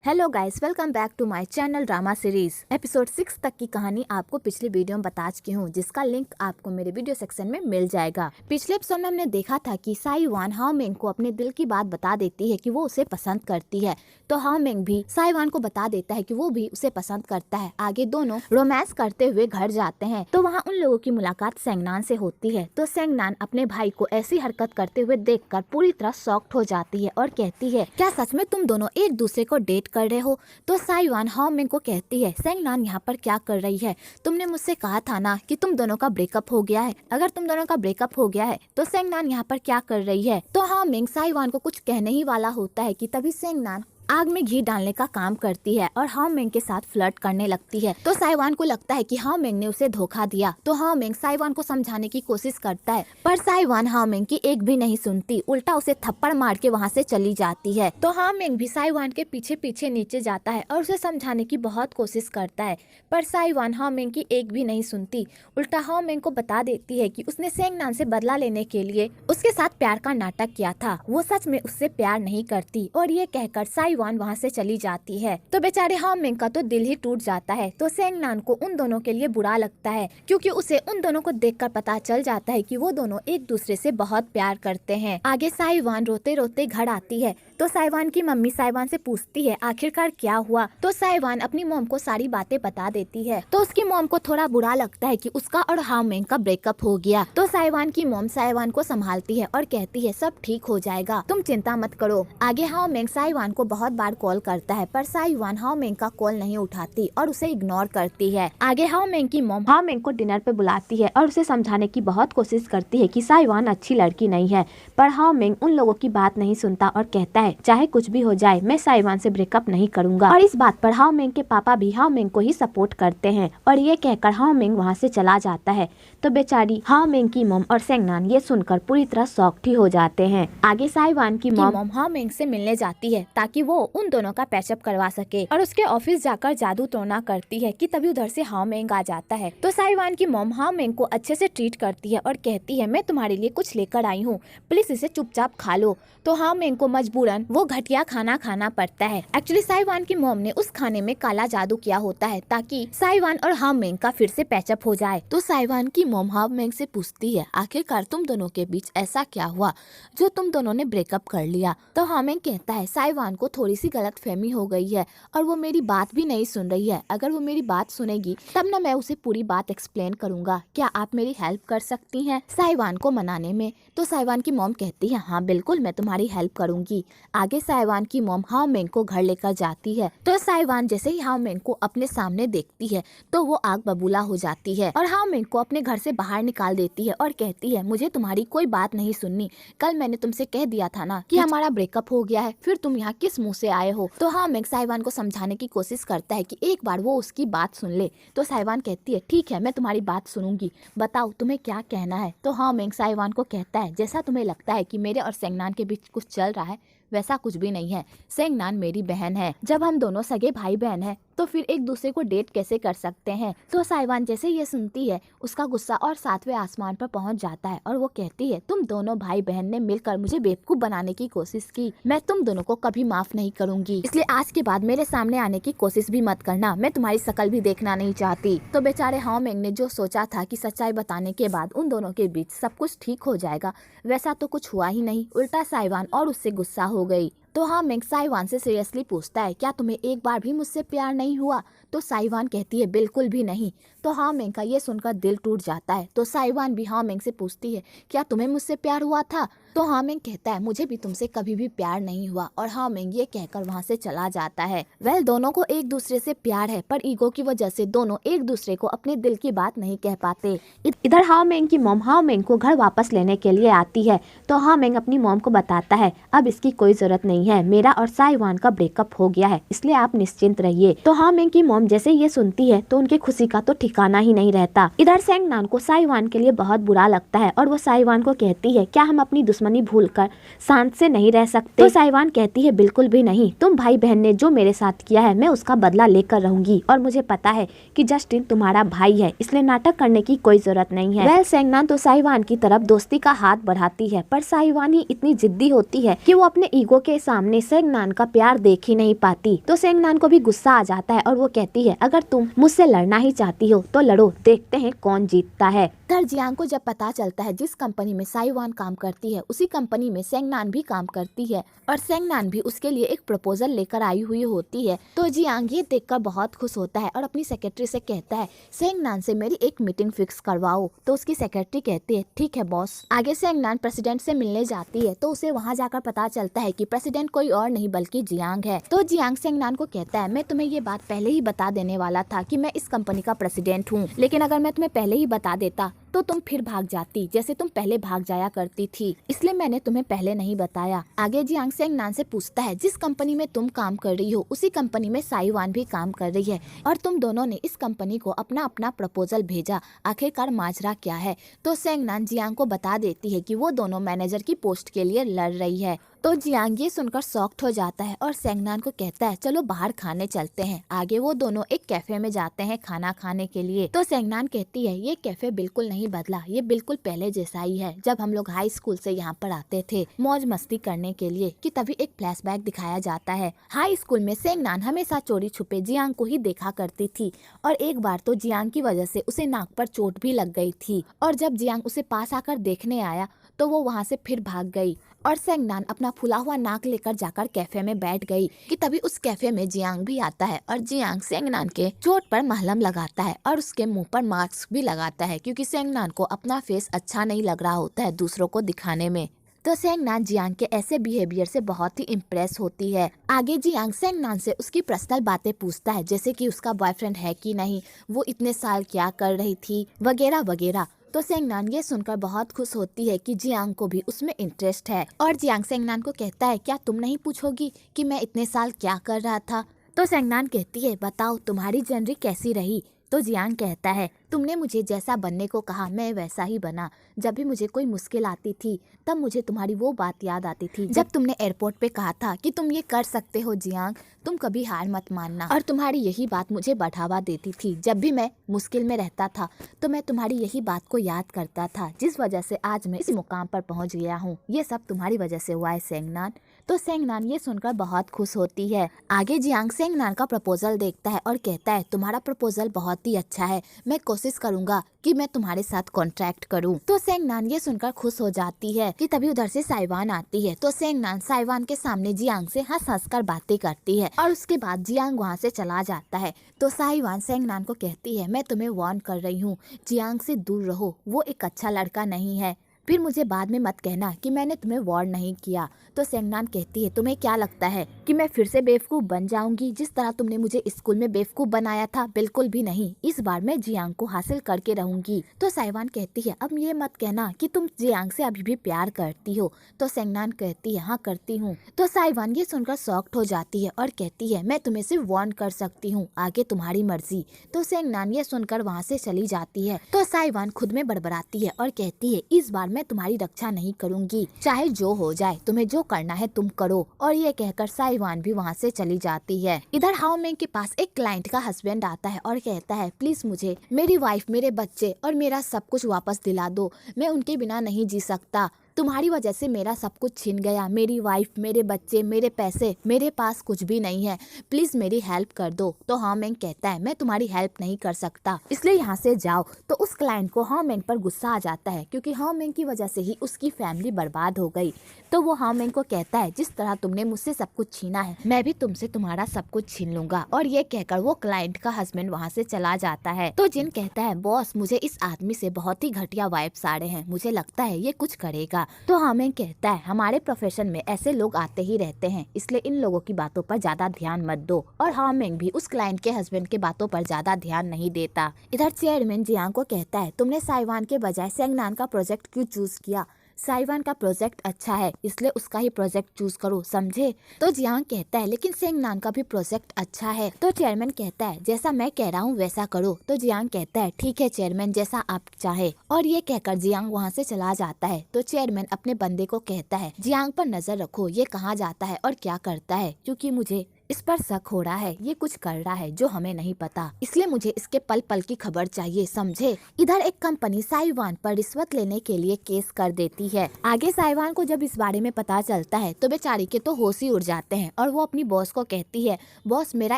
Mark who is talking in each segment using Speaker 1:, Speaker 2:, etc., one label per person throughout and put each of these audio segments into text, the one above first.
Speaker 1: Hello guys, welcome back to my channel drama series. Episode 6 तक की कहानी आपको पिछले वीडियो में बता चुकी हूँ, जिसका लिंक आपको मेरे वीडियो सेक्शन में मिल जाएगा। पिछले एपिसोड में हमने देखा था कि साई वान हाओ मेंग को अपने दिल की बात बता देती है कि वो उसे पसंद करती है, तो हाओ मेंग भी साई वान को बता देता है कि वो भी उसे पसंद करता है। आगे दोनों रोमांस करते हुए घर जाते हैं, तो वहाँ उन लोगों की मुलाकात सेंगनान से होती है। तो सेंगनान अपने भाई को ऐसी हरकत करते हुए देखकर पूरी तरह शॉक्ड हो जाती है और कहती है, क्या सच में तुम दोनों एक दूसरे को डेट कर रहे हो? तो साई वान हाओ मेंग को कहती है, सेंगनान यहाँ पर क्या कर रही है? तुमने मुझसे कहा था ना कि तुम दोनों का ब्रेकअप हो गया है। अगर तुम दोनों का ब्रेकअप हो गया है तो सेंगनान यहाँ पर क्या कर रही है? तो हाओ मेंग साई वान को कुछ कहने ही वाला होता है कि तभी सेंगनान आग में घी डालने का काम करती है और हाओ मेंग के साथ फ्लर्ट करने लगती है। तो साई वान को लगता है कि हाओ मेंग ने उसे धोखा दिया, तो हाओ मेंग साई वान को समझाने की कोशिश करता है, पर साई वान हाओ मेंग की एक भी नहीं सुनती, उल्टा उसे थप्पड़ मार के वहाँ से चली जाती है। तो हाओ मेंग भी साई वान के पीछे पीछे नीचे जाता है और उसे समझाने की बहुत कोशिश करता है, पर साई वान हाओ मेंग की एक भी नहीं सुनती। उल्टा हाओ मेंग को बता देती है कि उसने सेंगनान से बदला लेने के लिए उसके साथ प्यार का नाटक किया था, वो सच में उससे प्यार नहीं करती। और ये कहकर साई वान वहाँ से चली जाती है। तो बेचारे हाओ मेंग का तो दिल ही टूट जाता है। तो सेंगनान को उन दोनों के लिए बुरा लगता है, क्योंकि उसे उन दोनों को देखकर पता चल जाता है कि वो दोनों एक दूसरे से बहुत प्यार करते हैं। आगे साई वान रोते रोते घर आती है, तो साई वान की मम्मी साई वान से पूछती है आखिरकार क्या हुआ। तो साई वान अपनी मॉम को सारी बातें बता देती है। तो उसकी मॉम को थोड़ा बुरा लगता है कि उसका और हाओ मेंग का ब्रेकअप हो गया। तो साई वान की मॉम साई वान को संभालती है और कहती है सब ठीक हो जाएगा, तुम चिंता मत करो। आगे हाओ मेंग साई वान को बहुत बार कॉल करता है, पर साई वान हाओ मेंग का कॉल नहीं उठाती और उसे इग्नोर करती है। आगे हाओ मेंग की मॉम हाओ मेंग को डिनर पे बुलाती है और उसे समझाने की बहुत कोशिश करती है कि साई वान अच्छी लड़की नहीं है, पर हाओ मेंग उन लोगों की बात नहीं सुनता और कहता है चाहे कुछ भी हो जाए मैं साई वान से ब्रेकअप नहीं करूंगा। और इस बात पर हाओ मेंग के पापा भी हाओ मेंग को ही सपोर्ट करते हैं और ये कहकर हाओ मेंग वहाँ से चला जाता है। तो बेचारी हाओ मेंग की मॉम और सेंगनान ये सुनकर पूरी तरह शॉक्ड ही हो जाते हैं। आगे साई वान की मॉम हाओ मेंग से मिलने जाती है ताकि वो उन दोनों का पैचअप करवा सके और उसके ऑफिस जाकर जादू टोना करती है कि तभी उधर से हाओ मेंग आ जाता है। तो साई वान की मॉम हाओ मेंग को अच्छे से ट्रीट करती है और कहती है मैं तुम्हारे लिए कुछ लेकर आई हूँ, प्लीज इसे चुपचाप खा लो। तो हाओ मेंग को मजबूरन वो घटिया खाना खाना पड़ता है। एक्चुअली साई वान की मॉम ने उस खाने में काला जादू किया होता है ताकि साई वान और हाओ मेंग का फिर से पैचअप हो जाए। तो साई वान की मॉम हाओ मेंग से पूछती है आखिरकार तुम दोनों के बीच ऐसा क्या हुआ जो तुम दोनों ने ब्रेकअप कर लिया। तो हाओ मेंग कहता है साई वान को थोड़ी सी गलतफहमी हो गई है और वो मेरी बात भी नहीं सुन रही है। अगर वो मेरी बात सुनेगी तब ना मैं उसे पूरी बात एक्सप्लेन करूंगा। क्या आप मेरी हेल्प कर सकती हैं साई वान को मनाने में? तो साई वान की मॉम कहती है हाँ बिल्कुल, मैं तुम्हारी हेल्प करूंगी। आगे साई वान की मॉम हाओ मेंग को घर लेकर जाती है। तो साई वान जैसे ही हाओ मेंग को अपने सामने देखती है तो वो आग बबूला हो जाती है और हाओ मेंग को अपने घर से बाहर निकाल देती है और कहती है मुझे तुम्हारी कोई बात नहीं सुननी। कल मैंने तुमसे कह दिया था ना कि हमारा ब्रेकअप हो गया है, फिर तुम यहाँ किस मुँह से आए हो? तो हाओ मेंग साई वान को समझाने की कोशिश करता है कि एक बार वो उसकी बात सुन ले। तो साई वान कहती है ठीक है, मैं तुम्हारी बात सुनूंगी, बताओ तुम्हें क्या कहना है। तो हाओ मेंग साई वान को कहता है जैसा तुम्हें लगता है कि मेरे और सेंगनान के बीच कुछ चल रहा है वैसा कुछ भी नहीं है। सेंगनान मेरी बहन है, जब हम दोनों सगे भाई बहन हैं तो फिर एक दूसरे को डेट कैसे कर सकते हैं? तो साई वान जैसे ये सुनती है उसका गुस्सा और 7वें आसमान पर पहुंच जाता है और वो कहती है तुम दोनों भाई बहन ने मिलकर मुझे बेवकूफ बनाने की कोशिश की, मैं तुम दोनों को कभी माफ नहीं करूंगी, इसलिए आज के बाद मेरे सामने आने की कोशिश भी मत करना, मैं तुम्हारी शकल भी देखना नहीं चाहती। तो बेचारे हाओ मेंग ने जो सोचा था कि सच्चाई बताने के बाद उन दोनों के बीच सब कुछ ठीक हो जाएगा, वैसा तो कुछ हुआ ही नहीं, उल्टा साई वान और उससे गुस्सा हो गई। तो हाओ मेंग साई वान से सीरियसली पूछता है क्या तुम्हें एक बार भी मुझसे प्यार नहीं हुआ? तो साई वान कहती है बिल्कुल भी नहीं। तो हाओ मेंग का ये सुनकर दिल टूट जाता है। तो साई वान भी हाओ मेंग से पूछती है क्या तुम्हें मुझसे प्यार हुआ था? तो हाओ मेंग कहता है मुझे भी तुमसे कभी भी प्यार नहीं हुआ और हाओ मेंग ये कहकर वहाँ से चला जाता है। दोनों को एक दूसरे से प्यार है, पर ईगो की वजह से दोनों एक दूसरे को अपने दिल की बात नहीं कह पाते। इधर हाओ मेंग की मॉम हाओ मेंग को घर वापस लेने के लिए आती है। तो हाओ मेंग अपनी मॉम को बताता है अब इसकी कोई जरूरत नहीं है, मेरा और साई वान का ब्रेकअप हो गया है, इसलिए आप निश्चिंत रहिए। तो हाओ मेंग की मॉम जैसे ये सुनती है तो उनकी खुशी का तो ठिकाना ही नहीं रहता। इधर सेंगनान को साई वान के लिए बहुत बुरा लगता है और वो साई वान को कहती है क्या हम अपनी दुश्मनी
Speaker 2: दुश्मनी भूलकर शांत से नहीं रह सकते। तो साइवान कहती है बिल्कुल भी नहीं, तुम भाई बहन ने जो मेरे साथ किया है मैं उसका बदला लेकर रहूंगी और मुझे पता है कि जस्टिन तुम्हारा भाई है, इसलिए नाटक करने की कोई जरूरत नहीं है। सेंगनान तो साइवान की तरफ दोस्ती का हाथ बढ़ाती है, पर साइवान ही इतनी जिद्दी होती है कि वो अपने ईगो के सामने सेंगनान का प्यार देख ही नहीं पाती। तो सेंगनान को भी गुस्सा आ जाता है और वो कहती है अगर तुम मुझसे लड़ना ही चाहती हो तो लड़ो, देखते हैं कौन जीतता है।
Speaker 1: जियांग को जब पता चलता है जिस कंपनी में साइवान काम करती है उसी कंपनी में सेंगनान भी काम करती है और सेंगनान भी उसके लिए एक प्रपोजल लेकर आई हुई होती है, तो जियांग ये देखकर बहुत खुश होता है और अपनी सेक्रेटरी से कहता है सेंगनान से मेरी एक मीटिंग फिक्स करवाओ। तो उसकी सेक्रेटरी कहती है ठीक है बॉस। आगे सेंगनान प्रेसिडेंट से मिलने जाती है तो उसे वहाँ जाकर पता चलता है कि प्रेसिडेंट कोई और नहीं बल्कि जियांग है। तो जियांग सेंगनान को कहता है मैं तुम्हें ये बात पहले ही बता देने वाला था कि मैं इस कंपनी का प्रेसिडेंट हूँ, लेकिन अगर मैं तुम्हें पहले ही बता देता तो तुम फिर भाग जाती जैसे तुम पहले भाग जाया करती थी, इसलिए मैंने तुम्हें पहले नहीं बताया। आगे जियांग सेंगनान से पूछता है जिस कंपनी में तुम काम कर रही हो उसी कंपनी में साइवान भी काम कर रही है और तुम दोनों ने इस कंपनी को अपना अपना प्रपोजल भेजा, आखिरकार माजरा क्या है। तो सेंगनान जियांग को बता देती है कि वो दोनों मैनेजर की पोस्ट के लिए लड़ रही है। तो जियांग ये सुनकर शॉक्ड हो जाता है और सेंगनान को कहता है चलो बाहर खाने चलते हैं। आगे वो दोनों एक कैफे में जाते हैं खाना खाने के लिए। तो सेंगनान कहती है ये कैफे बिल्कुल नहीं बदला, ये बिल्कुल पहले जैसा ही है जब हम लोग हाई स्कूल से यहाँ पर आते थे मौज मस्ती करने के लिए। कि तभी एक फ्लैशबैक दिखाया जाता है। हाई स्कूल में सेंगनान हमेशा चोरी छुपे जियांग को ही देखा करती थी और एक बार तो जियांग की वजह से उसे नाक पर चोट भी लग गई थी और जब जियांग उसे पास आकर देखने आया तो वो वहाँ से फिर भाग गई और सेंगनान अपना फुला हुआ नाक लेकर जाकर कैफे में बैठ गई। कि तभी उस कैफे में जियांग भी आता है और जियांग सेंगनान के चोट पर मलहम लगाता है और उसके मुंह पर मास्क भी लगाता है क्योंकि सेंगनान को अपना फेस अच्छा नहीं लग रहा होता है दूसरों को दिखाने में। तो सेंगनान जियांग के ऐसे बिहेवियर से बहुत ही इम्प्रेस होती है। आगे जियांग सेंगनान से उसकी पर्सनल बातें पूछता है जैसे कि उसका बॉयफ्रेंड है कि नहीं, वो इतने साल क्या कर रही थी वगैरह वगैरह। तो सेंगनान ये सुनकर बहुत खुश होती है कि जियांग को भी उसमें इंटरेस्ट है और जियांग सेंगनान को कहता है क्या तुम नहीं पूछोगी कि मैं इतने साल क्या कर रहा था। तो सेंगनान कहती है बताओ तुम्हारी जर्नी कैसी रही। तो जियांग कहता है तुमने मुझे जैसा बनने को कहा मैं वैसा ही बना। जब भी मुझे कोई मुश्किल आती थी तब मुझे तुम्हारी वो बात याद आती थी जब तुमने एयरपोर्ट पे कहा था कि तुम ये कर सकते हो जियांग, तुम कभी हार मत मानना। और तुम्हारी यही बात मुझे बढ़ावा देती थी। जब भी मैं मुश्किल में रहता था तो मैं तुम्हारी यही बात को याद करता था जिस वजह से आज मैं इस मुकाम पर पहुंच गया हूँ। ये सब तुम्हारी वजह से हुआ है सेंगनान। तो सेंगनान ये सुनकर बहुत खुश होती है। आगे जियांग सेंगनान का प्रपोजल देखता है और कहता है तुम्हारा प्रपोजल बहुत ही अच्छा है, मैं कोशिश करूंगा कि मैं तुम्हारे साथ कॉन्ट्रैक्ट करूं। तो सेंगनान ये सुनकर खुश हो जाती है। कि तभी उधर से साइवान आती है। तो सेंगनान साइवान के सामने जियांग से हंस हंस कर बातें करती है और उसके बाद जियांग वहाँ से चला जाता है। तो साइवान सेंगनान को कहती है मैं तुम्हें वार्न कर रही हूँ, जियांग से दूर रहो, वो एक अच्छा लड़का नहीं है, फिर मुझे बाद में मत कहना कि मैंने तुम्हें वार्न नहीं किया। तो सेंगनान कहती है तुम्हें क्या लगता है कि मैं फिर से बेवकूफ़ बन जाऊंगी जिस तरह तुमने मुझे स्कूल में बेवकूफ़ बनाया था? बिल्कुल भी नहीं, इस बार मैं जियांग को हासिल करके रहूंगी। तो साइवान कहती है अब ये मत कहना कि तुम जियांग से अभी भी प्यार करती हो। तो सेंगनान कहती है हाँ करती हूँ। तो साइवान ये सुनकर शॉक्ड हो जाती है और कहती है मैं तुम्हें सिर्फ वार्न कर सकती हूँ, आगे तुम्हारी मर्जी। तो सेंगनान ये सुनकर वहाँ से चली जाती है। तो साइवान खुद में बड़बड़ाती है और कहती है इस बार मैं तुम्हारी रक्षा नहीं करूंगी, चाहे जो हो जाए, तुम्हें जो करना है तुम करो। और ये कहकर साइवान भी वहाँ से चली जाती है। इधर हाओ मेंग के पास एक क्लाइंट का हस्बैंड आता है और कहता है प्लीज मुझे मेरी वाइफ, मेरे बच्चे और मेरा सब कुछ वापस दिला दो, मैं उनके बिना नहीं जी सकता। तुम्हारी वजह से मेरा सब कुछ छिन गया, मेरी वाइफ, मेरे बच्चे, मेरे पैसे, मेरे पास कुछ भी नहीं है, प्लीज मेरी हेल्प कर दो। तो हाओ मेंग कहता है मैं तुम्हारी हेल्प नहीं कर सकता, इसलिए यहाँ से जाओ। तो उस क्लाइंट को हाओ मेंग पर गुस्सा आ जाता है क्योंकि हाओ मेंग की वजह से ही उसकी फैमिली बर्बाद हो गई। तो वो हाओ मेंग को कहता है जिस तरह तुमने मुझसे सब कुछ छीना है मैं भी तुमसे तुम्हारा सब कुछ छीन लूंगा। और ये कहकर वो क्लाइंट का हस्बैंड वहाँ से चला जाता है। तो जिन कहता है बॉस मुझे इस आदमी से बहुत ही घटिया वाइब्स आ रहे हैं, मुझे लगता है ये कुछ करेगा। तो हाओ मेंग कहता है हमारे प्रोफेशन में ऐसे लोग आते ही रहते हैं, इसलिए इन लोगों की बातों पर ज्यादा ध्यान मत दो। और हाओ मेंग भी उस क्लाइंट के हस्बैंड के बातों पर ज्यादा ध्यान नहीं देता। इधर चेयरमैन जियांग को कहता है तुमने साइवान के बजाय सेंगनान का प्रोजेक्ट क्यों चूज किया? साइवान का प्रोजेक्ट अच्छा है इसलिए उसका ही प्रोजेक्ट चूज करो, समझे। तो जियांग कहता है लेकिन सेंगनान का भी प्रोजेक्ट अच्छा है। तो चेयरमैन कहता है जैसा मैं कह रहा हूँ वैसा करो। तो जियांग कहता है ठीक है चेयरमैन, जैसा आप चाहे। और ये कहकर जियांग वहाँ से चला जाता है। तो चेयरमैन अपने बंदे को कहता है जियांग पर नजर रखो, ये कहाँ जाता है और क्या करता है, क्योंकि मुझे इस पर शक हो रहा है, ये कुछ कर रहा है जो हमें नहीं पता, इसलिए मुझे इसके पल पल की खबर चाहिए, समझे। इधर एक कंपनी साइवान पर रिश्वत लेने के लिए केस कर देती है। आगे साइवान को जब इस बारे में पता चलता है तो बेचारी के तो होश ही उड़ जाते हैं और वो अपनी बॉस को कहती है बॉस मेरा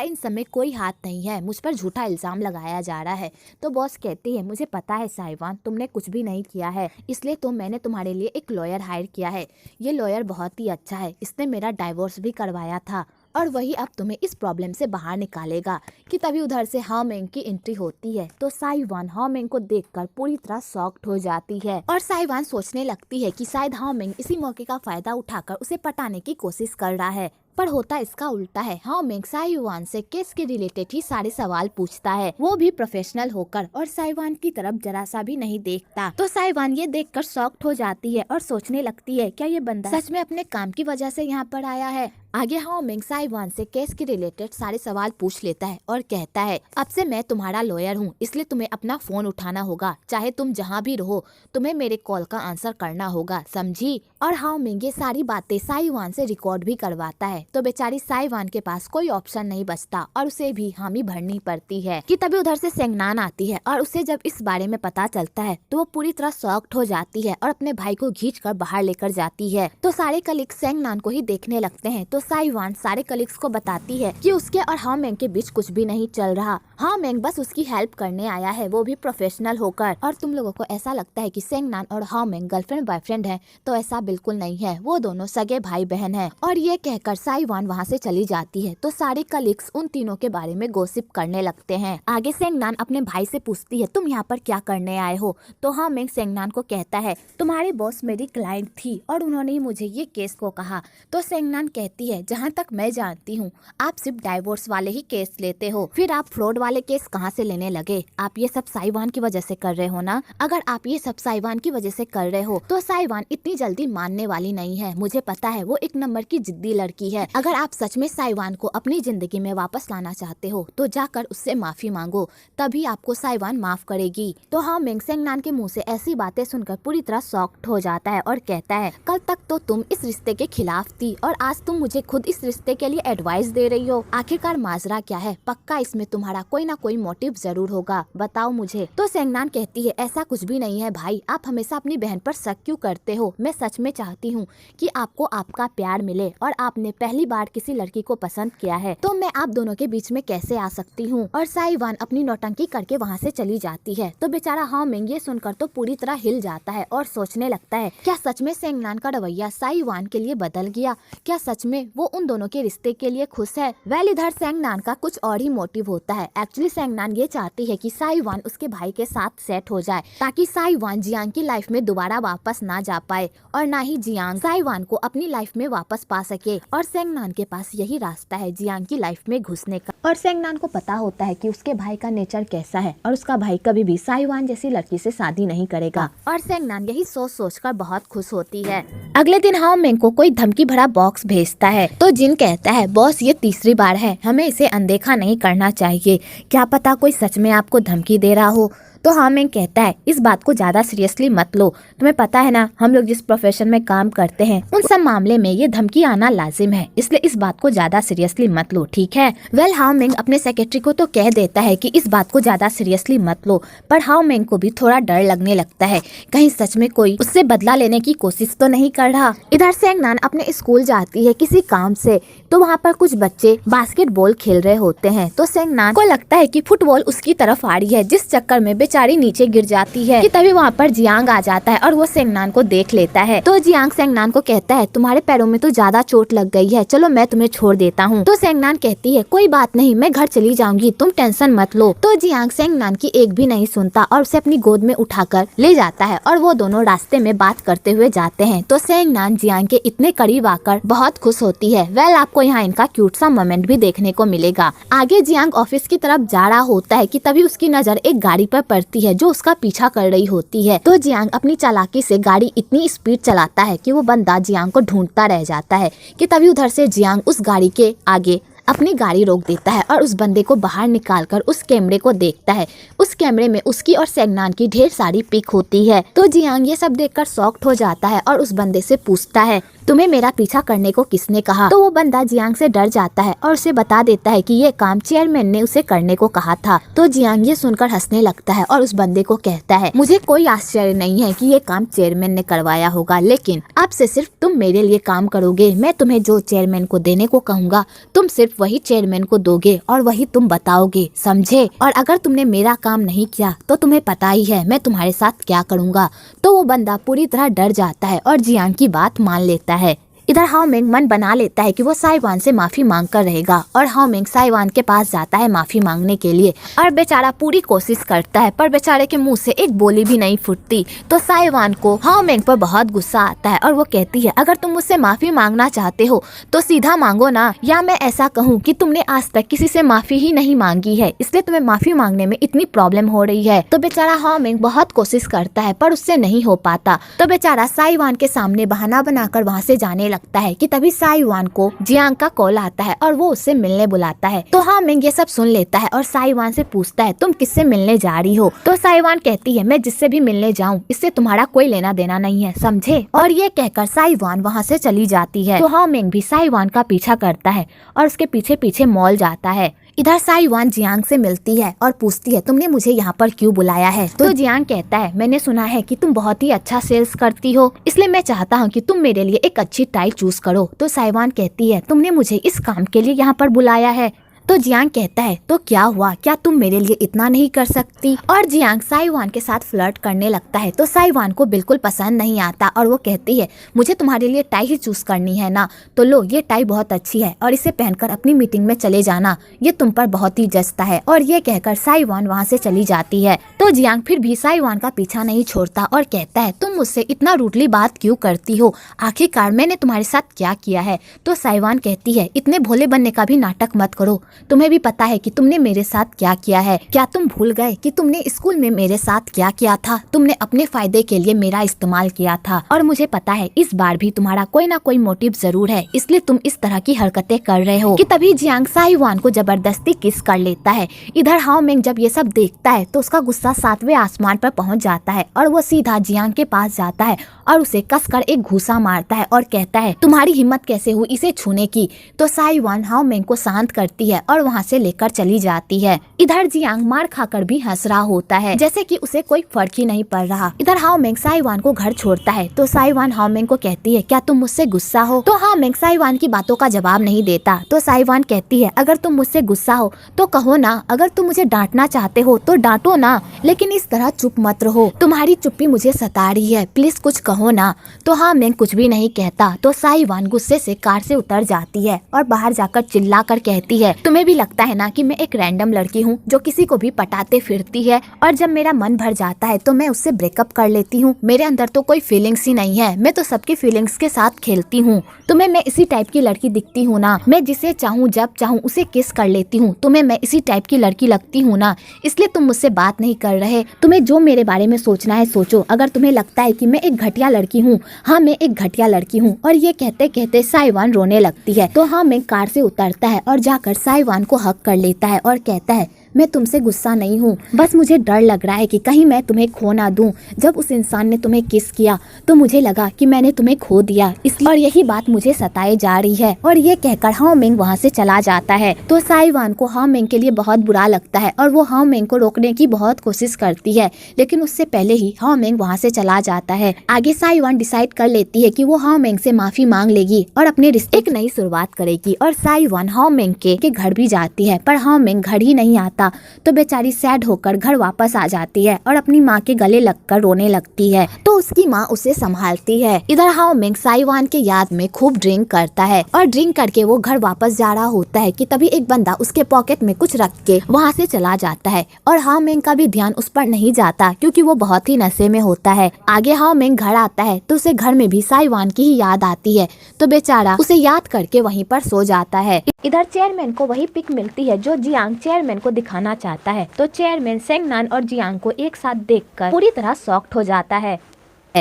Speaker 1: इन सब में कोई हाथ नहीं है, मुझ पर झूठा इल्जाम लगाया जा रहा है। तो बॉस कहती है मुझे पता है साइवान, तुमने कुछ भी नहीं किया है, इसलिए तो मैंने तुम्हारे लिए एक लॉयर हायर किया है। ये लॉयर बहुत ही अच्छा है, इसने मेरा डाइवोर्स भी करवाया था और वही अब तुम्हें इस प्रॉब्लम से बाहर निकालेगा। कि तभी उधर से हाओ मेंग की एंट्री होती है। तो साइवान हाओ मेंग को देखकर पूरी तरह शॉक्ड हो जाती है और साइवान सोचने लगती है कि शायद हाओ मेंग इसी मौके का फायदा उठाकर उसे पटाने की कोशिश कर रहा है, पर होता इसका उल्टा है। हाओ मेंग साइवान से केस के रिलेटेड ही सारे सवाल पूछता है, वो भी प्रोफेशनल होकर, और साइवान की तरफ जरा सा भी नहीं देखता। तो साइवान ये देखकर शॉक्ड हो जाती है और सोचने लगती है क्या ये बंदा सच में अपने काम की वजह से यहाँ पर आया है। आगे हाओ मेंग साइवान से केस के रिलेटेड सारे सवाल पूछ लेता है और कहता है अब से मैं तुम्हारा लॉयर हूँ, इसलिए तुम्हें अपना फोन उठाना होगा, चाहे तुम जहाँ भी रहो तुम्हें मेरे कॉल का आंसर करना होगा, समझी। और हाओ मेंग ये सारी बातें साइवान से रिकॉर्ड भी करवाता है। तो बेचारी साइवान के पास कोई ऑप्शन नहीं बचता और उसे भी हामी भरनी पड़ती है। कि तभी उधर से सेंगनान आती है और उसे जब इस बारे में पता चलता है तो वो पूरी तरह शॉक्ड हो जाती है और अपने भाई को खींचकर बाहर लेकर जाती है। तो सारे कलीग सेंगनान को ही देखने लगते हैं। तो साइवान सारे कलीग्स को बताती है कि उसके और हाओ मेंग के बीच कुछ भी नहीं चल रहा, हाओ मेंग बस उसकी हेल्प करने आया है, वो भी प्रोफेशनल होकर। और तुम लोगों को ऐसा लगता है कि सेंगनान और हाओ मेंग गर्लफ्रेंड बॉयफ्रेंड है, तो ऐसा बिल्कुल नहीं है, वो दोनों सगे भाई बहन है। और ये कहकर साइवान वहाँ से चली जाती है। तो सारे कलीग्स उन तीनों के बारे में गॉसिप करने लगते हैं। आगे सेंगनान अपने भाई से पूछती है तुम यहाँ पर क्या करने आए हो। तो हाओ मेंग सेंगनान को कहता है तुम्हारी बॉस मेरी क्लाइंट थी और उन्होंने ही मुझे ये केस को कहा। तो सेंगनान कहती है जहाँ तक मैं जानती हूँ आप सिर्फ डाइवोर्स वाले ही केस लेते हो, फिर आप फ्रॉड वाले केस कहाँ से लेने लगे। आप ये सब साइवान की वजह से कर रहे हो ना। अगर आप ये सब साइवान की वजह से कर रहे हो तो साइवान इतनी जल्दी मानने वाली नहीं है, मुझे पता है वो एक नंबर की जिद्दी लड़की है। अगर आप सच में साइवान को अपनी जिंदगी में वापस लाना चाहते हो तो जाकर उससे माफी मांगो, तभी आपको साइवान माफ करेगी। तो हाओ मेंग सेंगनान के मुंह से ऐसी बातें सुनकर पूरी तरह शॉक्ड हो जाता है और कहता है कल तक तो तुम इस रिश्ते के खिलाफ थी और आज तुम मुझे खुद इस रिश्ते के लिए एडवाइस दे रही हो। आखिरकार माजरा क्या है, पक्का इसमें तुम्हारा कोई ना कोई मोटिव जरूर होगा, बताओ मुझे। तो सेंगनान कहती है ऐसा कुछ भी नहीं है भाई, आप हमेशा अपनी बहन पर शक क्यों करते हो। मैं सच में चाहती हूँ कि आपको आपका प्यार मिले और आपने पहली बार किसी लड़की को पसंद किया है, तो मैं आप दोनों के बीच में कैसे आ सकती हूँ। और साइवान अपनी नौटंकी करके वहाँ से चली जाती है। तो बेचारा हाओ मेंग ये सुनकर तो पूरी तरह हिल जाता है और सोचने लगता है क्या सच में सेंगनान का रवैया साइवान के लिए बदल गया, क्या सच में वो उन दोनों के रिश्ते के लिए खुश है। वेल इधर सेंगनान का कुछ और ही मोटिव होता है। एक्चुअली सेंगनान ये चाहती है कि साइवान उसके भाई के साथ सेट हो जाए ताकि साइवान जियांग की लाइफ में दोबारा वापस ना जा पाए और ना ही जियांग साइवान को अपनी लाइफ में वापस पा सके। और सेंगनान के पास यही रास्ता है जियांग की लाइफ में घुसने का। और सेंगनान को पता होता है कि उसके भाई का नेचर कैसा है और उसका भाई कभी भी साइवान जैसी लड़की से शादी नहीं करेगा। और सेंगनान यही सोच कर बहुत खुश होती है। अगले दिन हाओ मेंग को कोई धमकी भरा बॉक्स भेजता है। तो जिन कहता है बॉस ये तीसरी बार है, हमें इसे अनदेखा नहीं करना चाहिए, क्या पता कोई सच में आपको धमकी दे रहा हो। तो हाओ मेंग कहता है इस बात को ज्यादा सीरियसली मत लो, तुम्हें पता है ना हम लोग जिस प्रोफेशन में काम करते हैं उन सब मामले में ये धमकी आना लाजिम है, इसलिए इस बात को ज्यादा सीरियसली मत लो, ठीक है। वेल हाओ मेंग अपने सेक्रेटरी को तो कह देता है कि इस बात को ज्यादा सीरियसली मत लो, पर हाओ मेंग को भी थोड़ा डर लगने लगता है कहीं सच में कोई उससे बदला लेने की कोशिश तो नहीं कर रहा। इधर सेंगनान अपने स्कूल जाती है किसी काम से। तो वहाँ पर कुछ बच्चे बास्केटबॉल खेल रहे होते हैं। तो सेंगनान को लगता है कि फुटबॉल उसकी तरफ आ रही है, जिस चक्कर में बेचारी नीचे गिर जाती है। कि तभी वहाँ पर जियांग आ जाता है और वो सेंगनान को देख लेता है। तो जियांग सेंगनान को कहता है तुम्हारे पैरों में तो ज्यादा चोट लग गई है, चलो मैं तुम्हें छोड़ देता हूँ। तो सेंगनान कहती है कोई बात नहीं, मैं घर चली जाऊंगी, तुम टेंशन मत लो। तो जियांग सेंगनान की एक भी नहीं सुनता और उसे अपनी गोद में उठाकर ले जाता है और वो दोनों रास्ते में बात करते हुए जाते हैं। तो सेंगनान जियांग के इतने करीब आकर बहुत खुश होती है। वेल आपको यहाँ इनका क्यूट सा मोमेंट भी देखने को मिलेगा। आगे जियांग ऑफिस की तरफ जा रहा होता है कि तभी उसकी नजर एक गाड़ी पर करती है जो उसका पीछा कर रही होती है। तो जियांग अपनी चालाकी से गाड़ी इतनी स्पीड चलाता है कि वो बंदा जियांग को ढूंढता रह जाता है कि तभी उधर से जियांग उस गाड़ी के आगे अपनी गाड़ी रोक देता है और उस बंदे को बाहर निकालकर उस कैमरे को देखता है। उस कैमरे में उसकी और सेगनान की ढेर सारी पिक होती है। तो जियांग ये सब देखकर शॉक्ड हो जाता है और उस बंदे से पूछता है, तुम्हें मेरा पीछा करने को किसने कहा? तो वो बंदा जियांग से डर जाता है और उसे बता देता है कि ये काम चेयरमैन ने उसे करने को कहा था। तो जियांग ये सुनकर हंसने लगता है और उस बंदे को कहता है, मुझे कोई आश्चर्य नहीं है कि ये काम चेयरमैन ने करवाया होगा, लेकिन अब से सिर्फ तुम मेरे लिए काम करोगे। मैं तुम्हें जो चेयरमैन को देने को कहूँगा तुम सिर्फ वही चेयरमैन को दोगे और वही तुम बताओगे, समझे? और अगर तुमने मेरा काम नहीं किया तो तुम्हें पता ही है मैं तुम्हारे साथ क्या करूँगा। तो वो बंदा पूरी तरह डर जाता है और जियांग की बात मान लेता है। इधर हाओमेंग मन बना लेता है कि वो साइवान से माफी मांग कर रहेगा और हाओमेंग साइवान के पास जाता है माफी मांगने के लिए और बेचारा पूरी कोशिश करता है पर बेचारे के मुंह से एक बोली भी नहीं फूटती। तो साइवान को हाओमेंग पर बहुत गुस्सा आता है और वो कहती है, अगर तुम मुझसे माफी मांगना चाहते हो तो सीधा मांगो ना, या मैं ऐसा कहूँ कि तुमने आज तक किसी से माफी ही नहीं मांगी है, इसलिए तुम्हें माफी मांगने में इतनी प्रॉब्लम हो रही है। तो बेचारा हाओमेंग बहुत कोशिश करता है पर उससे नहीं हो पाता। तो बेचारा साइवान के सामने बहाना बनाकर वहाँ से जाने लगता है कि तभी साइवान को जियांग का कॉल आता है और वो उससे मिलने बुलाता है। तो हाओमेंग ये सब सुन लेता है और साइवान से पूछता है, तुम किससे मिलने जा रही हो? तो साइवान कहती है, मैं जिससे भी मिलने जाऊं इससे तुम्हारा कोई लेना देना नहीं है, समझे? और ये कहकर साइवान वहाँ से चली जाती है। तो हाओमेंग भी साइवान का पीछा करता है और उसके पीछे पीछे मॉल जाता है। इधर साइवान जियांग से मिलती है और पूछती है, तुमने मुझे यहाँ पर क्यों बुलाया है? तो जियांग कहता है, मैंने सुना है कि तुम बहुत ही अच्छा सेल्स करती हो, इसलिए मैं चाहता हूँ कि तुम मेरे लिए एक अच्छी टाई चूज करो। तो साइवान कहती है, तुमने मुझे इस काम के लिए यहाँ पर बुलाया है? तो जियांग कहता है, तो क्या हुआ, क्या तुम मेरे लिए इतना नहीं कर सकती? और जियांग साइवान के साथ फ्लर्ट करने लगता है। तो साइवान को बिल्कुल पसंद नहीं आता और वो कहती है, मुझे तुम्हारे लिए टाई ही चूज करनी है ना, तो लो ये टाई बहुत अच्छी है और इसे पहनकर अपनी मीटिंग में चले जाना, ये तुम पर बहुत ही जचता है। और ये कहकर साइवान वहाँ से चली जाती है। तो जियांग फिर भी साइवान का पीछा नहीं छोड़ता और कहता है, तुम मुझसे इतना रूडली बात क्यों करती हो? आखिरकार मैंने तुम्हारे साथ क्या किया है? तो साइवान कहती है, इतने भोले बनने का भी नाटक मत करो, तुम्हें भी पता है कि तुमने मेरे साथ क्या किया है। क्या तुम भूल गए कि तुमने स्कूल में मेरे साथ क्या किया था? तुमने अपने फायदे के लिए मेरा इस्तेमाल किया था और मुझे पता है इस बार भी तुम्हारा कोई ना कोई मोटिव जरूर है, इसलिए तुम इस तरह की हरकतें कर रहे हो। कि तभी जियांग साइवान को जबरदस्ती किस कर लेता है। इधर हाओमेंग जब ये सब देखता है तो उसका गुस्सा 7वें आसमान पर पहुंच जाता है और वो सीधा जियांग के पास जाता है और उसे कसकर एक घूसा मारता है और कहता है, तुम्हारी हिम्मत कैसे हुई इसे छूने की? तो साइवान हाओमेंग को शांत करती है और वहाँ से लेकर चली जाती है। इधर जियांग मार खाकर भी हंस रहा होता है जैसे कि उसे कोई फर्क ही नहीं पड़ रहा। इधर हाओमेंग साइवान को घर छोड़ता है तो साइवान हाओमेंग को कहती है, क्या तुम मुझसे गुस्सा हो? तो हाओमेंग साइवान की बातों का जवाब नहीं देता। तो साइवान कहती है, अगर तुम मुझसे गुस्सा हो तो कहो ना, अगर तुम मुझे डांटना चाहते हो तो डांटो ना, लेकिन इस तरह चुप मत रहो, तुम्हारी चुप्पी मुझे सता रही है, प्लीज कुछ कहो ना। तो हाओमेंग कुछ भी नहीं कहता। तो साइवान गुस्से से कार से उतर जाती है और बाहर जाकर चिल्ला कर कहती है, तुम्हें भी लगता है ना कि मैं एक रैंडम लड़की हूँ जो किसी को भी पटाते फिरती है और जब मेरा मन भर जाता है तो मैं उससे ब्रेकअप कर लेती हूँ। मेरे अंदर तो कोई फीलिंग्स ही नहीं है, मैं तो सबकी फीलिंग्स के साथ खेलती हूँ। तुम्हें मैं इसी टाइप की लड़की दिखती हूँ ना, मैं जिसे चाहूँ जब चाहूँ उसे किस कर लेती हूँ। तुम्हें मैं इसी टाइप की लड़की लगती हूँ ना, इसलिए तुम मुझसे बात नहीं कर रहे। तुम्हें जो मेरे बारे में सोचना है सोचो। अगर तुम्हें लगता है कि मैं एक घटिया लड़की हूँ, हाँ मैं एक घटिया लड़की हूँ। और ये कहते कहते साइवान रोने लगती है। तो हाँ मैं कार से उतरता है और जाकर साइवान को हक कर लेता है और कहता है, मैं तुमसे गुस्सा नहीं हूँ, बस मुझे डर लग रहा है कि कहीं मैं तुम्हें खो ना दूं। जब उस इंसान ने तुम्हें किस किया तो मुझे लगा कि मैंने तुम्हें खो दिया, इसलिए और यही बात मुझे सताए जा रही है। और ये कहकर हाओमेंग वहाँ से चला जाता है। तो साइवान को हाओमेंग के लिए बहुत बुरा लगता है और वो हाओमेंग को रोकने की बहुत कोशिश करती है, लेकिन उससे पहले ही हाओमेंग वहाँ से चला जाता है। आगे साइवान डिसाइड कर लेती है कि वो हाओमेंग से माफी मांग लेगी और अपने रिश्ते एक नई शुरुआत करेगी। और साइवान हाओमेंग के घर भी जाती है पर हाओमेंग घर ही नहीं आता। तो बेचारी सैड होकर घर वापस आ जाती है और अपनी माँ के गले लगकर रोने लगती है। तो उसकी माँ उसे संभालती है। इधर हाओमेंग साइवान के याद में खूब ड्रिंक करता है और ड्रिंक करके वो घर वापस जा रहा होता है कि तभी एक बंदा उसके पॉकेट में कुछ रख के वहाँ से चला जाता है और हाओमेंग का भी ध्यान उस पर नहीं जाता क्योंकि वो बहुत ही नशे में होता है। आगे हाओमेंग घर आता है तो उसे घर में भी साइवान की ही याद आती है, तो बेचारा उसे याद करके वहीं पर सो जाता है।
Speaker 2: इधर चेयरमैन को वही पिक मिलती है जो जियांग चेयरमैन को दिखाने खाना चाहता है। तो चेयरमैन सेंगनान और जियांग को एक साथ देखकर पूरी तरह शॉक्ड हो जाता है।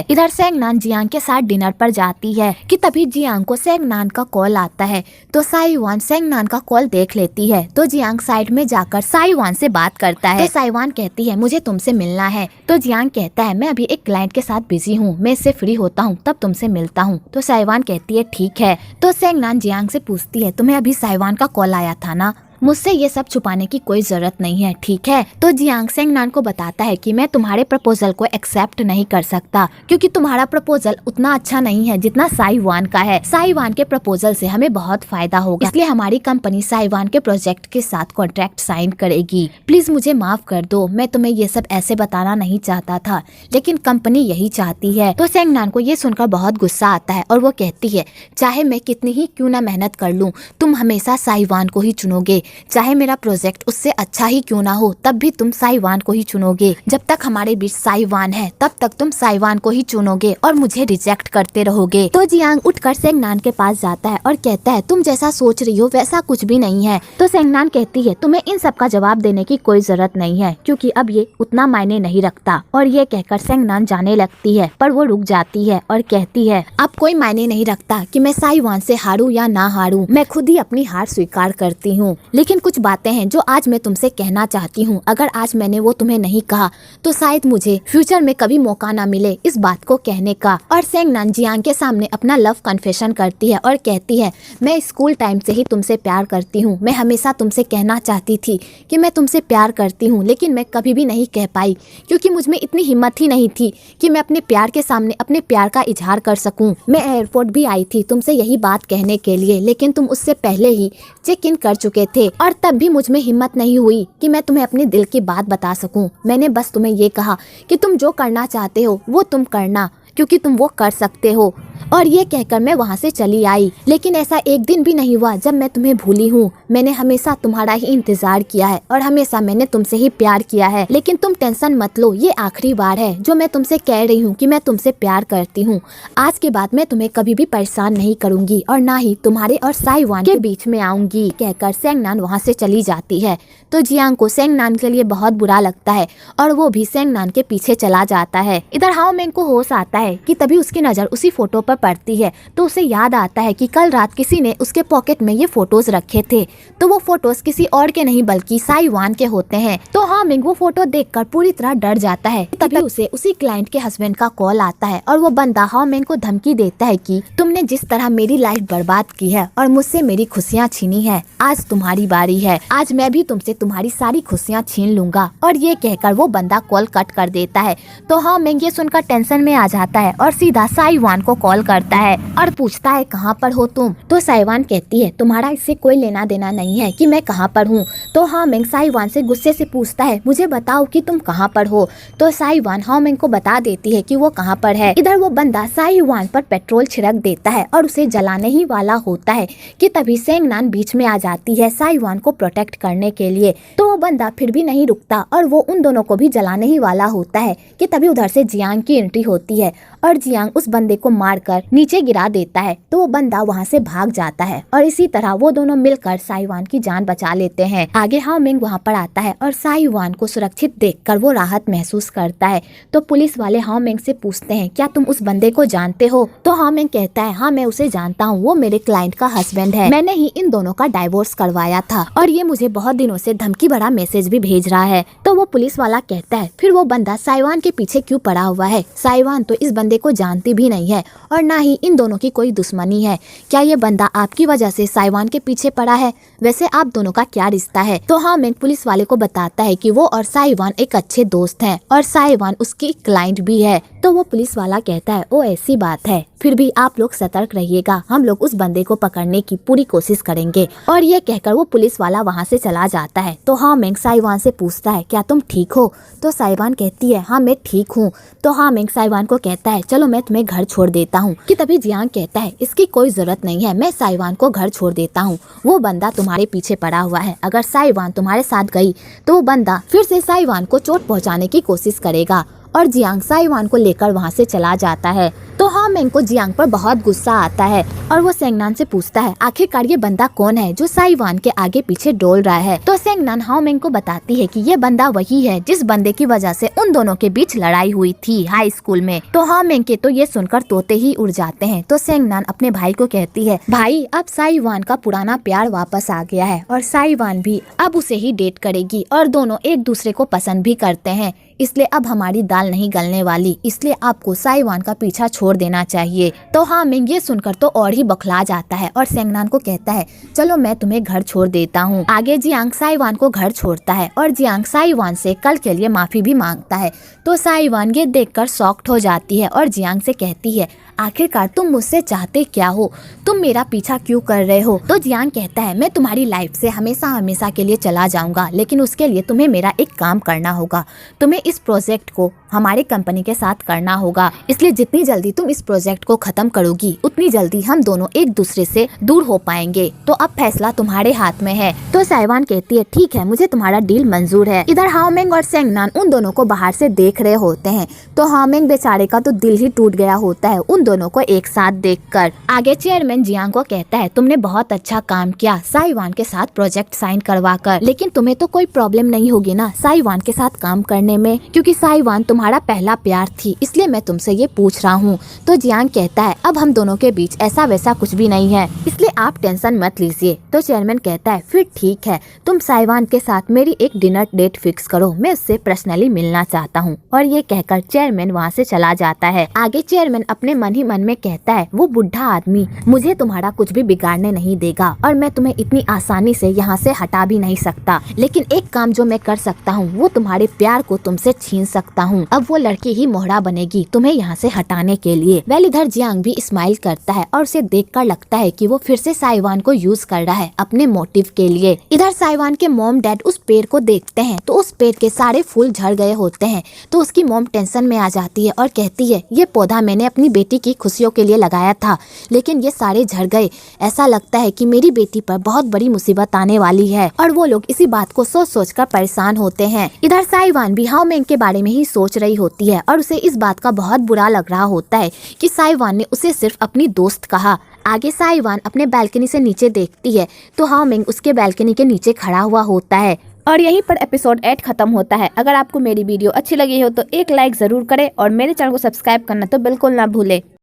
Speaker 1: इधर सेंगनान जियांग के साथ डिनर पर जाती है कि तभी जियांग को सेंगनान का कॉल आता है। तो साइवान सेंगनान का कॉल देख लेती है। तो जियांग साइड में जाकर साइवान से बात करता है। तो साइवान कहती है मुझे तुमसे मिलना है। तो जियांग कहता है मैं अभी एक क्लाइंट के साथ बिजी हूँ, मैं इससे फ्री होता हूँ तब तुमसे मिलता हूँ। तो साइवान कहती है ठीक है। तो सेंगनान जियांग से पूछती है तुम्हें अभी साइवान का कॉल आया था ना, मुझसे ये सब छुपाने की कोई जरूरत नहीं है, ठीक है। तो जियांग सेंगनान को बताता है कि मैं तुम्हारे प्रपोजल को एक्सेप्ट नहीं कर सकता क्योंकि तुम्हारा प्रपोजल उतना अच्छा नहीं है जितना साइवान का है। साइवान के प्रपोजल से हमें बहुत फायदा होगा, इसलिए हमारी कंपनी साइवान के प्रोजेक्ट के साथ कॉन्ट्रैक्ट साइन करेगी। प्लीज मुझे माफ कर दो, मैं तुम्हें ये सब ऐसे बताना नहीं चाहता था, लेकिन कंपनी यही चाहती है। तो सेंगनान को ये सुनकर बहुत गुस्सा आता है और वो कहती है चाहे मैं कितनी ही क्यों ना मेहनत कर लूँ, तुम हमेशा साइवान को ही चुनोगे। चाहे मेरा प्रोजेक्ट उससे अच्छा ही क्यों ना हो, तब भी तुम साइवान को ही चुनोगे। जब तक हमारे बीच साइवान है तब तक तुम साइवान को ही चुनोगे और मुझे रिजेक्ट करते रहोगे। तो जियांग उठकर सेंगनान के पास जाता है और कहता है तुम जैसा सोच रही हो वैसा कुछ भी नहीं है। तो सेंगनान कहती है तुम्हें इन सब का जवाब देने की कोई जरूरत नहीं है क्योंकि अब ये उतना मायने नहीं रखता। और ये कहकर सेंगनान जाने लगती है, पर वो रुक जाती है और कहती है अब कोई मायने नहीं रखता कि मैं साइवान से हारूं या ना हारूं, मैं खुद ही अपनी हार स्वीकार करती हूँ। लेकिन कुछ बातें हैं जो आज मैं तुमसे कहना चाहती हूँ, अगर आज मैंने वो तुम्हें नहीं कहा तो शायद मुझे फ्यूचर में कभी मौका ना मिले इस बात को कहने का। और सेंगनान जियांग के सामने अपना लव कन्फेशन करती है और कहती है मैं स्कूल टाइम से ही तुमसे प्यार करती हूँ, मैं हमेशा तुमसे कहना चाहती थी कि मैं तुमसे प्यार करती हूँ, लेकिन मैं कभी भी नहीं कह पाई क्योंकि मुझ में इतनी हिम्मत ही नहीं थी कि मैं अपने प्यार के सामने अपने प्यार का इजहार कर सकूँ। मैं एयरपोर्ट भी आई थी तुमसे यही बात कहने के लिए, लेकिन तुम उससे पहले ही चेक इन कर चुके थे और तब भी मुझ में हिम्मत नहीं हुई कि मैं तुम्हें अपने दिल की बात बता सकूं। मैंने बस तुम्हें ये कहा कि तुम जो करना चाहते हो वो तुम करना क्योंकि तुम वो कर सकते हो। और ये कहकर मैं वहाँ से चली आई, लेकिन ऐसा एक दिन भी नहीं हुआ जब मैं तुम्हें भूली हूँ। मैंने हमेशा तुम्हारा ही इंतजार किया है और हमेशा मैंने तुमसे ही प्यार किया है। लेकिन तुम टेंशन मत लो, ये आखिरी बार है जो मैं तुमसे कह रही हूँ कि मैं तुमसे प्यार करती हूँ। आज के बाद मैं तुम्हें कभी भी परेशान नहीं करूँगी और ना ही तुम्हारे और साइवान के बीच में आऊंगी। कहकर सेंगनान वहाँ से चली जाती है। तो जियांग को सेंगनान के लिए बहुत बुरा लगता है और वो भी सेंगनान के पीछे चला जाता है। इधर हाओ मेंग को होश आता है कि तभी उसकी नजर उसी फोटो पर पड़ती है। तो उसे याद आता है कि कल रात किसी ने उसके पॉकेट में ये फोटोज रखे थे। तो वो फोटोज किसी और के नहीं बल्कि साइवान के होते हैं। तो हाओ मेंग वो फोटो देखकर पूरी तरह डर जाता है। तभी उसे उसी क्लाइंट के हस्बैंड का कॉल आता है और वो बंदा हाओ मेंग को धमकी देता है कि तुमने जिस तरह मेरी लाइफ बर्बाद की है और मुझसे मेरी खुशियाँ छीनी है, आज तुम्हारी बारी है, आज मैं भी तुमसे तुम्हारी सारी खुशियाँ छीन लूंगा। और ये कहकर वो बंदा कॉल कट कर देता है। तो हाओ मेंग ये सुनकर टेंशन में आ जाता है और सीधा साइवान को कॉल करता है और पूछता है कहाँ पर हो तुम। तो साइवान कहती है तुम्हारा इससे कोई लेना देना नहीं है कि मैं कहाँ पर हूँ। तो हाओ मेंग साइवान से गुस्से से पूछता है मुझे बताओ कि तुम कहाँ पर हो। तो साइवान हाओ मेंग को बता देती है कि वो कहाँ पर है। इधर वो बंदा साइवान पर पेट्रोल छिड़क देता है और उसे जलाने ही वाला होता है कि तभी सेंगनान बीच में आ जाती है साइवान को प्रोटेक्ट करने के लिए। तो वो बंदा फिर भी नहीं रुकता और वो उन दोनों को भी जलाने ही वाला होता है कि तभी उधर से जियांग की एंट्री होती है और जियांग उस बंदे को मारकर नीचे गिरा देता है। तो वो बंदा वहाँ से भाग जाता है और इसी तरह वो दोनों मिलकर साइवान की जान बचा लेते हैं। आगे हाओ मेंग वहाँ पर आता है और साइवान को सुरक्षित देखकर वो राहत महसूस करता है। तो पुलिस वाले हाओ मेंग से पूछते हैं क्या तुम उस बंदे को जानते हो। तो हाओ मेंग कहता है हाँ मैं उसे जानता हूँ, वो मेरे क्लाइंट का हस्बैंड है, मैंने ही इन दोनों का डाइवोर्स करवाया था और ये मुझे बहुत दिनों से धमकी भरा मैसेज भी भेज रहा है। तो वो पुलिस वाला कहता है फिर वो बंदा साइवान के पीछे क्यों पड़ा हुआ है, साइवान तो इस बंदे को जानती भी नहीं है और ना ही इन दोनों की कोई दुश्मनी है, क्या ये बंदा आपकी वजह से साइवान के पीछे पड़ा है, वैसे आप दोनों का क्या रिश्ता है। तो हाओ मेंग पुलिस वाले को बताता है कि वो और साइवान एक अच्छे दोस्त हैं और साइवान उसकी क्लाइंट भी है। तो वो पुलिस वाला कहता है ओ ऐसी बात है, फिर भी आप लोग सतर्क रहिएगा, हम लोग उस बंदे को पकड़ने की पूरी कोशिश करेंगे। और ये कहकर वो पुलिस वाला वहाँ से चला जाता है। तो हाओ मेंग साइवान से पूछता है क्या तुम ठीक हो। तो साइवान कहती है हाँ मैं ठीक हूँ। तो हाओ मेंग साइवान को कहता है चलो मैं तुम्हें घर छोड़ देता हूँ। कि तभी जियांग कहता है इसकी कोई जरूरत नहीं है, मैं साइवान को घर छोड़ देता हूँ, वो बंदा तुम्हारे पीछे पड़ा हुआ है, अगर साइवान तुम्हारे साथ गई तो वो बंदा फिर से साइवान को चोट पहुँचाने की कोशिश करेगा और जियांग साइवान को लेकर वहाँ से चला जाता है। तो हाओ मेंग को जियांग पर बहुत गुस्सा आता है और वो सेंगनान से पूछता है आखिरकार ये बंदा कौन है जो साइवान के आगे पीछे डोल रहा है। तो सेंगनान हाओ मेंग को बताती है कि ये बंदा वही है जिस बंदे की वजह से उन दोनों के बीच लड़ाई हुई थी हाई स्कूल में। तो हाओ मेंग के तो ये सुनकर तोते ही उड़ जाते हैं। तो सेंगनान अपने भाई को कहती है भाई अब साइवान का पुराना प्यार वापस आ गया है और साइवान भी अब उसे ही डेट करेगी और दोनों एक दूसरे को पसंद भी करते हैं, इसलिए अब हमारी दाल नहीं गलने वाली, इसलिए आपको साइवान का पीछा छोड़ देना चाहिए। तो हाओ मेंग ये सुनकर तो और ही बौखला जाता है और सेंगनान को कहता है चलो मैं तुम्हें घर छोड़ देता हूँ। आगे जियांग साइवान को घर छोड़ता है और जियांग साइवान से कल के लिए माफी भी मांगता है। तो साइवान ये देखकर शॉक्ड हो जाती है और जियांग से कहती है आखिरकार तुम मुझसे चाहते क्या हो, तुम मेरा पीछा क्यों कर रहे हो। तो जियांग कहता है मैं तुम्हारी लाइफ से हमेशा हमेशा के लिए चला जाऊंगा, लेकिन उसके लिए तुम्हें मेरा एक काम करना होगा, तुम्हें इस प्रोजेक्ट को हमारे कंपनी के साथ करना होगा, इसलिए जितनी जल्दी तुम इस प्रोजेक्ट को खत्म करोगी उतनी जल्दी हम दोनों एक दूसरे से दूर हो पाएंगे। तो अब फैसला तुम्हारे हाथ में है। तो साइवान कहती है ठीक है, मुझे तुम्हारा डील मंजूर है। इधर हाओ मेंग और सेंगनान उन दोनों को बाहर से देख रहे होते हैं। तो हाओ मेंग बेचारे का तो दिल ही टूट गया होता है उन दोनों को एक साथ देखकर। आगे चेयरमैन जियांग को कहता है तुमने बहुत अच्छा काम किया साइवान के साथ प्रोजेक्ट साइन करवाकर, लेकिन तुम्हें तो कोई प्रॉब्लम नहीं होगी ना साइवान के साथ काम करने में, क्योंकि साइवान तुम्हारा पहला प्यार थी, इसलिए मैं तुमसे ये पूछ रहा हूँ। तो जियांग कहता है अब हम दोनों के बीच ऐसा वैसा कुछ भी नहीं है, इसलिए आप टेंशन मत लीजिए। तो चेयरमैन कहता है फिर ठीक है, तुम साइवान के साथ मेरी एक डिनर डेट फिक्स करो, मैं उससे पर्सनली मिलना चाहता हूँ। और ये कहकर चेयरमैन वहाँ से चला जाता है। आगे चेयरमैन अपने मन ही मन में कहता है वो बुढ़ा आदमी मुझे तुम्हारा कुछ भी बिगाड़ने नहीं देगा और मैं तुम्हें इतनी आसानी से यहाँ से हटा भी नहीं सकता, लेकिन एक काम जो मैं कर सकता हूँ वो तुम्हारे प्यार को तुमसे छीन सकता हूँ। अब वो लड़की ही मोहरा बनेगी तुम्हें यहाँ से हटाने के लिए। वेल इधर जियांग भी स्माइल करता है और उसे देखकर लगता है कि वो फिर से साइवान को यूज कर रहा है अपने मोटिव के लिए। इधर साइवान के मॉम डैड उस पेड़ को देखते हैं तो उस पेड़ के सारे फूल झड़ गए होते हैं। तो उसकी मॉम टेंशन में आ जाती है और कहती है ये पौधा मैंने अपनी बेटी की खुशियों के लिए लगाया था, लेकिन ये सारे झड़ गए, ऐसा लगता है कि मेरी बेटी पर बहुत बड़ी मुसीबत आने वाली है। और वो लोग इसी बात को सोच सोच कर परेशान होते हैं। इधर साइवान भी हाओ मेंग के बारे में ही सोच रही होती है और उसे इस बात का बहुत बुरा लग रहा होता है कि साइवान ने उसे सिर्फ अपनी दोस्त कहा। आगे साइवान अपने बालकनी से नीचे देखती है तो हाओ मेंग उसके बालकनी के नीचे खड़ा हुआ होता है। और यहीं पर एपिसोड 8 खत्म होता है। अगर आपको मेरी वीडियो अच्छी लगी हो तो एक लाइक जरूर करें और मेरे चैनल को सब्सक्राइब करना तो बिल्कुल ना भूले।